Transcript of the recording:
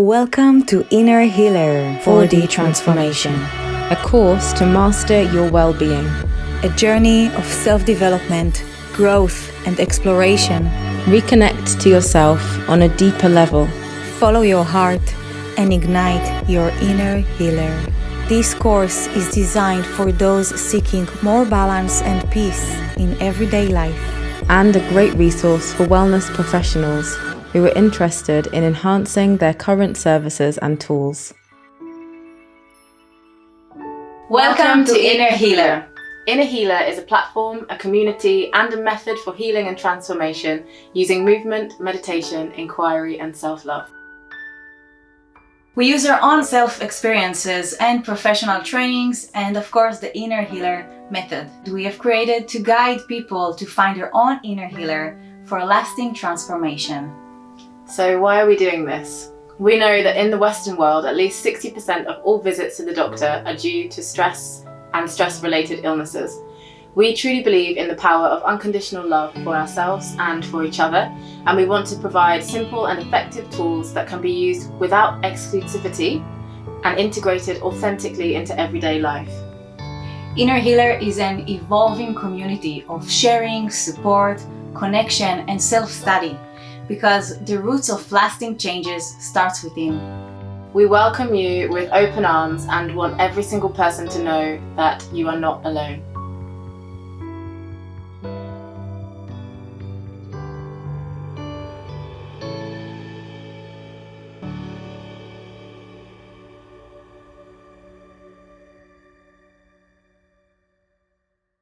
Welcome to Inner Healer 4D Transformation, a course to master your well-being. A journey of self-development, growth and exploration. Reconnect to yourself on a deeper level. Follow your heart and ignite your inner healer. This course is designed for those seeking more balance and peace in everyday life. And a great resource for wellness professionals who are interested in enhancing their current services and tools. Welcome to Inner Healer. Inner Healer is a platform, a community, and a method for healing and transformation using movement, meditation, inquiry, and self-love. We use our own self-experiences and professional trainings and of course the Inner Healer method we have created to guide people to find their own inner healer for lasting transformation. So why are we doing this? We know that in the Western world, at least 60% of all visits to the doctor are due to stress and stress-related illnesses. We truly believe in the power of unconditional love for ourselves and for each other, and we want to provide simple and effective tools that can be used without exclusivity and integrated authentically into everyday life. Inner Healer is an evolving community of sharing, support, connection and self-study, because the roots of lasting changes starts within. We welcome you with open arms and want every single person to know that you are not alone.